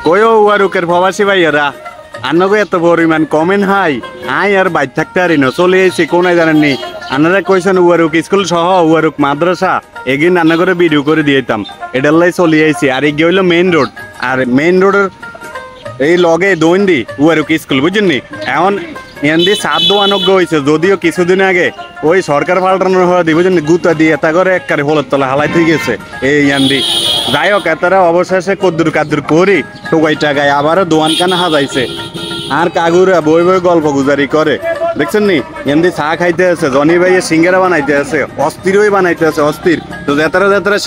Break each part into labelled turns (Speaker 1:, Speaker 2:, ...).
Speaker 1: কয়ও ওয়ারুকের প্রবাসী ভাইয়েরা আন্নগো এত পরিমাণ কমেন্ট হাই আই আর বাইর থাকতে পারি না চলে এসেছি কোনায় জানেননি আনারা কইছেন ওয়ারুক স্কুল সহ ওয়ারুক মাদ্রাসা এগিয়ে রান্না করে ভিডিও করে দিয়েতাম এটার লাই চলে আইছি আর এগিয়ে হইলো মেইন রোড আর মেইন রোডের এই লগে দৈন্দি ওয়ারুক স্কুল বুঝছেন এখন এন্দি সাত দোয়ানজ্ঞ হয়েছে যদিও কিছুদিন আগে ওই সরকার পাল্টানোর হওয়া দি বুঝছেন গুতা দিয়ে তা করে একবারে হলর তলা হালাই থেকে গেছে এই এন্দি যাই হোক এতারা অবশেষে কদ্দুর কাদ্দুর করি টোকাই টাকায় আবারও দোয়ান কানা হাজাইছে আর কাগুরা বই বই গল্প গুজারি করে দেখছেন নি এমনি চা খাইতে আছে জনি ভাইয়ের সিঙ্গারা বানাইতে আছে অস্থিরই বানাইতে আছে অস্থির তো যেতারা যেতারা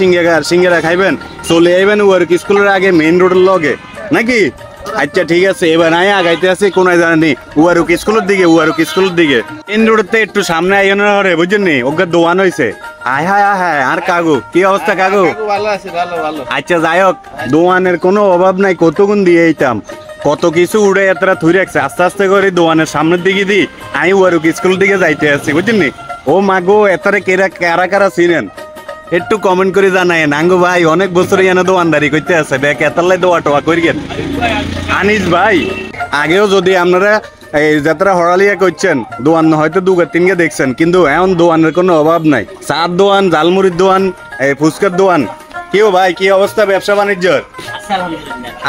Speaker 1: সিঙ্গারা খাইবেন চলে আইবেন ওয়ারুক স্কুলের আগে মেইন রোডের লগে নাকি আচ্ছা ঠিক আছে এবার আয় আগাইতে আছে কোনায় জানি ওয়ারুক স্কুলের দিকে মেইন রোডের একটু সামনে আইন রে বুঝছেন নি ওকে দোয়ান হয়েছে আয় হায় হায় আর কাগু কি অবস্থা কাগু আচ্ছা যাই হোক দোয়ানের কোনো অভাব নাই কতগুণ দিয়ে এইতাম কত কিছু উড়ে এতটা থুই রাখছে আস্তে আস্তে করে দোয়ানের সামনের দিকে দিই আমি ওয়ারুক স্কুল দিকে যাইতে আসছি বুঝছেন ও মাগো এতটা কারা কারা চিনেন একটু কমেন্ট করে জানাই নাঙ্গু ভাই অনেক বছর এনে দোয়ানদারি করতে আছে দেখ এতলাই দোয়া টোয়া করি আনিস ভাই আগেও যদি আপনারা এই যাত্রা হরালিয়া করছেন দোয়ান হয়তো দুগা তিনকে দেখছেন কিন্তু এখন দোয়ানের কোনো অভাব নাই চার দোয়ান জালমুড়ির দোয়ান এই ফুচকার দোয়ান কেউ ভাই কি অবস্থা ব্যবসা বাণিজ্যর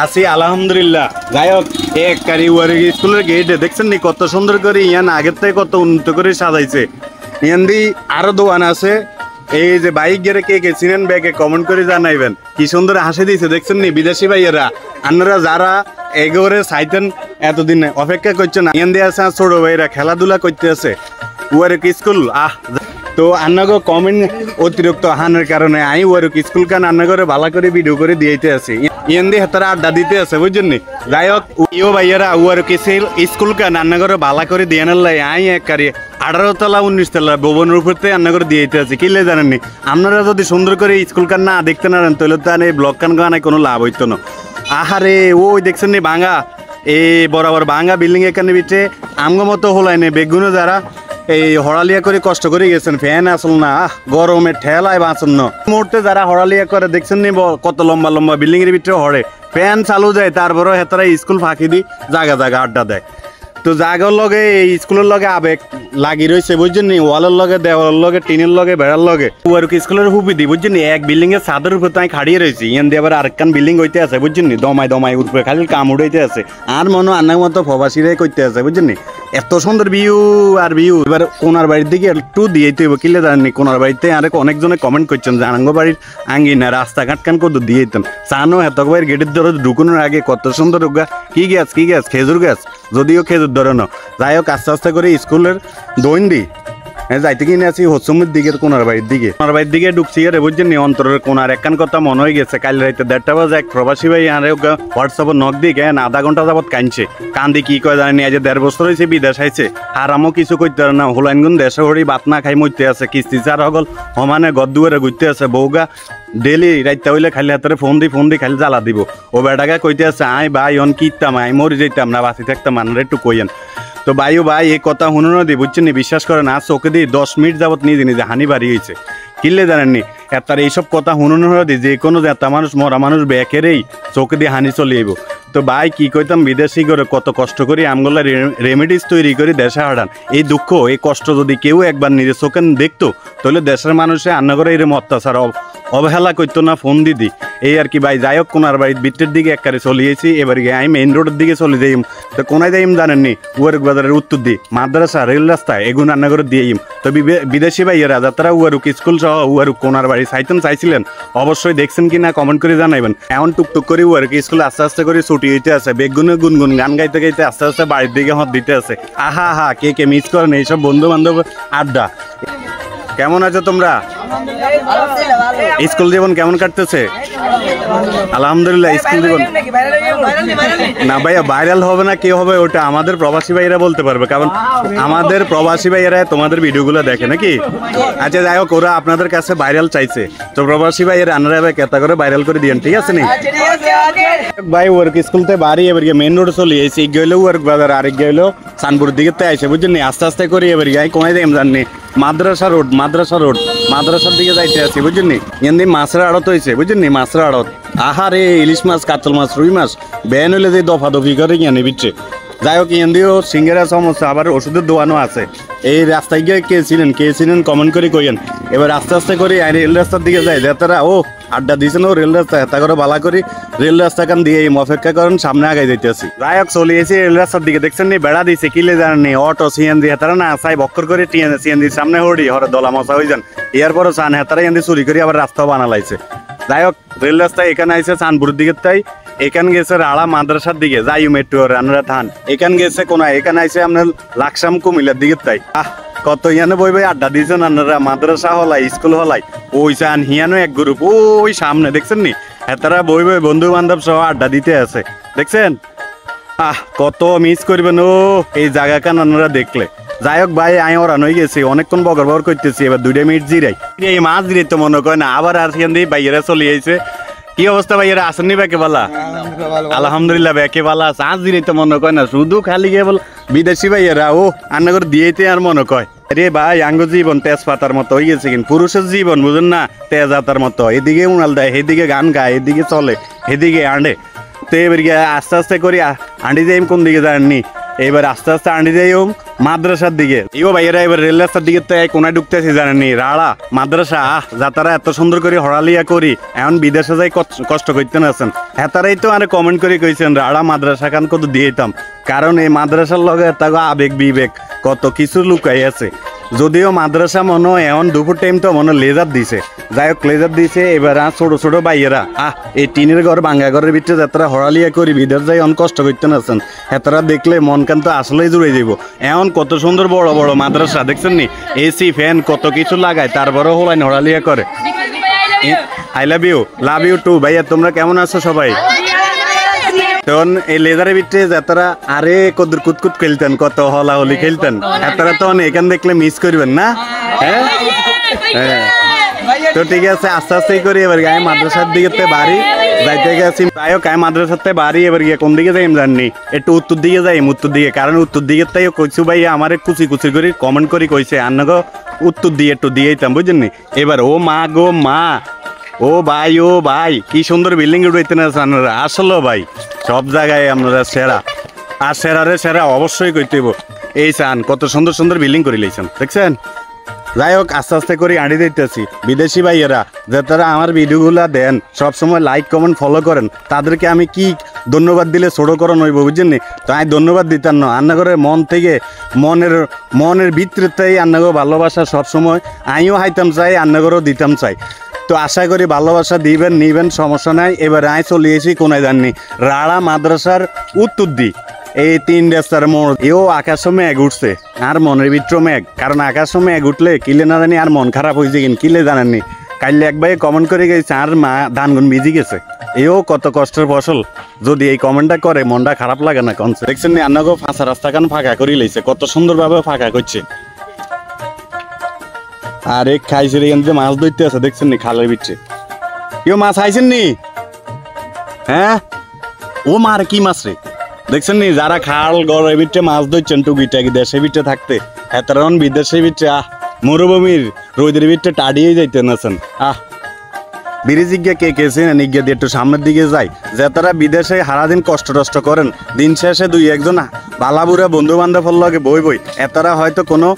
Speaker 1: আছি আলহামদুলিল্লাহ যাই হোক এক কারি ওয়ারুক স্কুলের গেটে দেখছেন নি কত সুন্দর করে ইয়ান আগের থেকে কত উন্নত করে সাজাইছে ইয়ান দি আরো দোয়ান আছে এই যে বাইক গেরে কে কে চিনেন ব্যাগে কমেন্ট করে জানাইবেন কি সুন্দর হাসি দিয়েছে দেখছেন নি বিদেশি ভাইয়েরা আপনারা যারা এগোরে সাইতেন এতদিন অপেক্ষা করছেন ইয়ান দিয়ে আছে ছোট ভাইরা খেলাধুলা করতে আছে ওয়ারুক স্কুল তো আন্নাগো কমেন্ট অতিরিক্ত হানের কারণে আমি ওয়ারুক স্কুল কান আন্নাগরে ভালো করে ভিডিও করে দিয়েতে আছি ইয়ান দিয়ে হাতারা আড্ডা দিতে আছে বুঝছেন নি যাই হোক ইও ভাইয়েরা ওয়ারুক স্কুল কান আন্নাগরে ভালো করে দিয়ে আনার আই এক কারি 18 তলা 19 তলা ভবনের উপরতে রান্না করে দিয়েতে আছে কিলে জানেননি আপনারা যদি সুন্দর করে স্কুল কান না দেখতে না তাহলে তো এই ব্লগ কান গানায় কোনো লাভ হইতো না আহারে ওই দেখছেন নি ভাঙা এই বরাবর ভাঙা বিল্ডিং এখানে ভিতরে আমগো মতো হলাইনে বেগুনো যারা এই হরালিয়া করে কষ্ট করে গেছেন ফ্যান আসল না গরমে ঠেলায় বাঁচন না মুহূর্তে যারা হরালিয়া করে দেখছেন নি কত লম্বা লম্বা বিল্ডিং এর ভিতরে হরে ফ্যান চালু যায় তারপরেও হেতারা স্কুল ফাঁকি দি জায়গা আড্ডা দেয় তো জায়গার লগে এই স্কুলের লগে আবেগ লাগি রয়েছে বুঝছেন নি ওয়ালের লগে দেওয়ালের লগে টিনের লগে বেড়ার লগে ওয়ারুক স্কুলের সুবিধি বুঝছেন নি এক বিল্ডিং এর ছাদের উপর তাই খাড়িয়ে রয়েছে ইয়ান দিয়ে আবার আরেকখান বিল্ডিং হইতে আছে বুঝছেন নি দমাই উপরে খালি কাম উঠাইতে আছে আর মনে আন্নার মতো প্রবাসীরাই করতে আছে বুঝছেন নি এত সুন্দর ভিউ আর ভিউ এবার কোনার বাড়ির দিকে একটু দিয়েতে হইব কিলে জানেননি কোনার বাড়িতে আর অনেকজনে কমেন্ট করছেন যে আনাঙ্গ বাড়ির আঙ্গিনা রাস্তাঘাট কান কত দিয়ে দিতাম চানো এত বাড়ির গেটের ধরে ঢুকানোর আগে কত সুন্দর কি গ্যাস খেজুর গ্যাস যদিও খেজুর ধরে না যাই হোক আস্তে আস্তে করে স্কুলের দৈন্দি যাইতে কিনে আছি হসুমের দিকে কোনার বাড়ির দিকে ঢুকছি রে বুঝছেন নি অন্তরের কোনার একখান কথা মনে হয়ে গেছে কাল রাইতে 1:30 বাজে এক প্রবাসী ভাই আরে হোয়াটসঅ্যাপে নক দিয়ে কেন আধা ঘন্টা যাবত কাঁদছে কান্দি কি কয় জানি আজ 1.5 বছর হয়েছে বিদেশ আইছে আর আমও কিছু করতে পারে না হুলাইনগুন দেশে হরি বাত না খাই মরতে আছে কিস্তি চার হগল সমানে গদ্দুয়ারে ঘুরতে আছে বউগা ডেলি রাইতে হইলে খালি হাতের ফোন দি খালি জ্বালা দিব ও বেটাকে কইতে আছে আই ভাই অন কিতাম আই মরি যেতাম না বাঁচি থাকতাম মানুষ একটু কইয়েন তো ভাই এই কথা শুনুন দি বুঝছেন নি বিশ্বাস করেন আজ চোখে দিয়ে 10 মিনিট যাবত নিজে হানি বাড়ি হয়েছে কিনলে জানেননি তার এইসব কথা শুনুন দি যে কোনো জেতা মানুষ মরা মানুষ বেকেরেই চোখে দিয়ে হানি চলে যাইব তো ভাই কি কইতাম বিদেশি করে কত কষ্ট করি আমগুলা রেমেডিস তৈরি করে দেশে হারান এই দুঃখ এই কষ্ট যদি কেউ একবার নিজের চোখে দেখতো তাহলে দেশের মানুষে আন্না করে এরম অত্যাচার অবহেলা করতো না ফোন দিদি এই আর কি ভাই যাই হোক কোনার বাড়ির ভিতরের দিকে একবারে চলিয়েছি এবার গিয়ে আমি মেইন রোডের দিকে চলে যাইম তো কোনায় যাইম জানেননি ওয়ারুক বাজারের উত্তর দিই মাদ্রাসা রেল রাস্তায় এগুন রান্না করে দিয়েইম তো বিদেশি ভাইয়েরা যারা ওয়ারুক স্কুল সহ ওয়ারুক কোনার বাড়ি চাইছিলেন অবশ্যই দেখছেন কি না কমেন্ট করে জানাইবেন এমন টুকটুক করে ওয়ারুক স্কুল আস্তে আস্তে করে ছুটি হইতে আছে বেগুনে গুনগুন গান গাইতে আস্তে আস্তে বাড়ির দিকে হত দিতে আছে আহা কে মিস করেন এইসব বন্ধু বান্ধব আড্ডা কেমন আছো তোমরা স্কুল জীবন কেমন কাটতেছে আলহামদুলিল্লাহ স্কুল জীবন না ভাইয়া ভাইরাল হবে না কে হবে ওটা আমাদের প্রবাসী ভাইয়েরা বলতে পারবে কারণ আমাদের প্রবাসী ভাইয়েরা তোমাদের ভিডিওগুলো দেখে নাকি আচ্ছা যাই হোক ওরা আপনাদের কাছে ভাইরাল চাইছে তো প্রবাসী ভাইয়েরা আনারা কেতা করে ভাইরাল করে দিয়েন ঠিক আছে নি ভাই ওয়ারুক স্কুলতে বাড়ি এবার গিয়ে মেন রোড চলে এসে গেলেও ওয়ারুক বাজার আরেক গেলেও সানপুর দিকে আইসে বুঝছেন নি আস্তে আস্তে করে এবার গিয়ে কমাই দেয় জাননি মাদ্রাসা রোড মাদ্রাসার দিকে যাইতে আছি বুঝছেন নি এমনি মাছের আড়ত হয়েছে বুঝছেন নি মাছের আড়ত আহারে ইলিশ মাছ কাতল মাছ রুই মাছ বেন হইলে যে দফা দফি করে কিনে বিচ্ছে যাই হোক ইয়ান দিয়েও সিঙ্গারা সমস্যা আবার ওষুধের দোকানও আছে এই রাস্তায় গিয়ে কে ছিলেন কমেন্ট করে কইয়েন এবার আস্তে আস্তে করে রেল রাস্তার দিকে যায় যে তারা ও আড্ডা দিয়েছেন ও রেল রাস্তা হেতা করে বালা করি রেল রাস্তা কান দিয়ে অপেক্ষা করেন সামনে আগে যাইতেছি যাই হোক চলে এসে রেল রাস্তার দিকে দেখছেন নি বেড়া দিয়েছে কিলে জানেননি অটো সিএনজি হেতারা না চাই বক্কর করে সিএনজির সামনে হড়ি হরে দলা মশা হয়ে যান এরপরও চান হেতারা ইয়ান চুরি করে আবার রাস্তাও বানালাইছে যাই হোক রেল রাস্তায় এখানে আইসে চাঁদপুরের দিকে তাই এখান গেছে রাড়া মাদ্রাসার দিকে যাই মেট্রো রানরা থান এখান গেছে কোন এখানে আইসে আপনার লাকসাম কুমিল্লার দিকে তাই কত ইয়ানে বই বই আড্ডা দিয়েছেন আপনারা মাদ্রাসা হলাই স্কুল হলাই ওই চান হিয়ানো এক গ্রুপ ওই সামনে দেখছেন নি হেতারা বই বই বন্ধু বান্ধব সহ আড্ডা দিতে আছে দেখছেন কত মিস করবেন ও এই জায়গা কান আপনারা দেখলে যাই হোক ভাই আমি ওরান হয়ে গেছি অনেকক্ষণ বগর করতেছি এবার 2 মিনিট জিরাই এই মাছ জিরে তো মনে কয় না আবার আর সেখান দিয়ে বাইরে চলে আইছে কি অবস্থা ভাইয়েরা আসেননি ব্যাকে বালা আলহামদুলিল্লাহ ব্যাকে বালা আছে আজ দিনই তো মনে কয় না শুধু খালি গিয়ে বল বিদেশি ভাইয়েরা ও আন্না করে দিয়েতে আর মনে কয় রে ভাই আঙ্গ জীবন তেজপাতার মতো হয়ে গেছে কিন্তু পুরুষের জীবন বুঝুন না তেজাতার মতো এদিকে উনাল দেয় এদিকে গান গায় এদিকে চলে এদিকে আন্ডে তো এবার গিয়ে আস্তে আস্তে করি আন্ডি যাই কোন দিকে জানেননি এবার আস্তে আস্তে আন্ডি যাই মাদ্রাসার দিকে ইও ভাইয়েরা এবার রেল রাস্তার দিকে তো কোনায় ঢুকতেছি জানেননি রাড়া মাদ্রাসা যাতারা এত সুন্দর করে হড়ালিয়া করি এখন বিদেশে যাই কষ্ট করতে আছেন হেতারাই তো আরে কমেন্ট করে কইছেন রাড়া মাদ্রাসা কান কত দিয়েতাম কারণ এই মাদ্রাসার লগে তাকে আবেগ বিবেক কত কিছু লুকাই আছে যদিও মাদ্রাসা মনে এখন দুপুর টাইম তো মনে লেজার দিছে যাই হোক লেজার দিছে এবার ছোট ছোট ভাইয়েরা এই টিনের ঘর ভাঙ্গা ঘরের ভিতরে যাত্রা হড়ালিয়া করি বিদেশ যাই অন কষ্ট করতে আছেন হেতারা দেখলে মন কান তো আসলেই জুড়ে যাব এখন কত সুন্দর বড় বড় মাদ্রাসা দেখছেন নি এসি ফ্যান কত কিছু লাগায় তারপরে হোলাইন হড়ালিয়া করে আই লাভ ইউ টু ভাইয়া তোমরা কেমন আছো সবাই তখন এই লেজারের ভিতরে যাতারা আরে কদুর কুতকুত খেলতেন কত হলা হলি খেলতেন আপনারা তখন এখান দেখলে মিস করবেন না হ্যাঁ হ্যাঁ তো ঠিক আছে আস্তে আস্তে করি এবার গায়ে মাদ্রাসার দিকে বাড়ি যাইতে গেছি যাই হোক গায়ে মাদ্রাসাতে বাড়ি এবার গিয়ে কোন দিকে যাই জাননি একটু উত্তর দিকে যাই উত্তর দিকে কারণ উত্তর দিকে তাই কইছু ভাই আমার কুচি কুচি করে কমেন্ট করে কইছে আন্নাগো উত্তর দিয়ে একটু দিয়েইতাম বুঝলেন এবার ও মা গো মা ও ভাই কি সুন্দর বিল্ডিং উঠাইতে না আপনারা আসলো ভাই সব জায়গায় আপনারা সেরা আর সেরা অবশ্যই কইতে হইব এই চান কত সুন্দর সুন্দর বিল্ডিং করে লইছেন দেখছেন যাই হোক আস্তে আস্তে করে আঁড়ি দিতেছি বিদেশি ভাইয়েরা যে তারা আমার ভিডিওগুলা দেন সবসময় লাইক কমেন্ট ফলো করেন তাদেরকে আমি কি ধন্যবাদ দিলে ছোটো করণ হইব বুঝছেন তো আমি ধন্যবাদ দিতাম না রান্নাঘরের মন থেকে মনের ভিতরেতেই রান্নাঘর ভালোবাসা সবসময় আমিও হাইতাম চাই রান্নাঘরও দিতাম চাই তো আশা করি ভালোবাসা দিবেন নিবেন সমস্যা নাই এবার আয় চলে এসি কোনায় জাননি রাড়া মাদ্রাসার উত্তর দিই এই 3 রাস্তার মোড় এও আকাশও মেঘ উঠছে আর মনের ভিতর মেঘ কারণ আকাশও মেঘ উঠলে কিলে না জানি আর মন খারাপ হয়েছে কিন কিলে জানেননি কাইলে এক ভাই কমেন্ট করে গেছে আর মা ধানগুন ভিজি গেছে এও কত কষ্টের ফসল যদি এই কমেন্টটা করে মনটা খারাপ লাগে না কনসে দেখছেন নি আন্নাগো ফাঁসা রাস্তা কান ফাঁকা করে লইছে কত সুন্দরভাবে ফাঁকা করছে আর এক খাইছে এখান থেকে মাছ ধরতে আছে দেখছেন নি খালের ভিতরে কেউ মাছ খাইছেন নি হ্যাঁ ও মার কি মাছ রে দেখছেন নি যারা খাল গড়ের ভিতরে মাছ ধরছেন টুকিটাকি দেশের ভিতরে থাকতে এতরন বিদেশের ভিতরে মরুভূমির রোদের ভিতরে টাড়িয়ে যাইতেন আছেন ব্রিজ গিয়ে কেছে না নিগিয়ে দিয়ে একটু সামনের দিকে যাই যে তারা বিদেশে সারাদিন কষ্ট টষ্ট করেন দিন শেষে 2-1 বালাবুড়া বন্ধু বান্ধব লগে বই এতারা হয়তো কোনো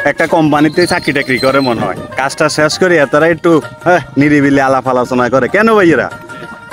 Speaker 1: একটা কোম্পানিতে চাকরি টাকরি করে মনে হয় কাজটা শেষ করে এতারা একটু নিরিবিলি আলাপ আলোচনা করে কেন ভাইয়েরা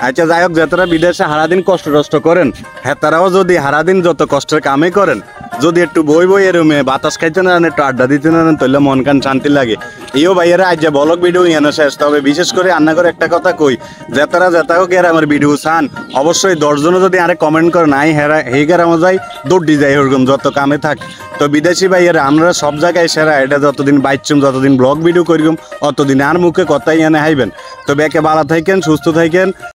Speaker 1: আচ্ছা যাই হোক যারা বিদেশে সারাদিন কষ্ট টষ্ট করেন হেতারাও যদি সারাদিন যত কষ্টের কামে করেন যদি একটু বই এরমে বাতাস খাইতে না একটু আড্ডা দিতে না তাহলে মন কান শান্তি লাগে এও ভাইয়েরা আজ যে ব্লগ ভিডিও এনে শেষ তবে বিশেষ করে রান্না করে একটা কথা কই যেতা হোক এর আমার ভিডিও চান অবশ্যই 10 জনও যদি আরে কমেন্ট করেন আই হেরা হেগারামো যাই দৌড়ি যাই ওরকম যত কামে থাক তো বিদেশি ভাইয়েরা আমরা সব জায়গায় সেরা এটা যতদিন বাইচুম যতদিন ব্লগ ভিডিও করিম অতদিন আর মুখে কথাই এনে হাইবেন তো বেকে ভালো থাকেন সুস্থ থাকেন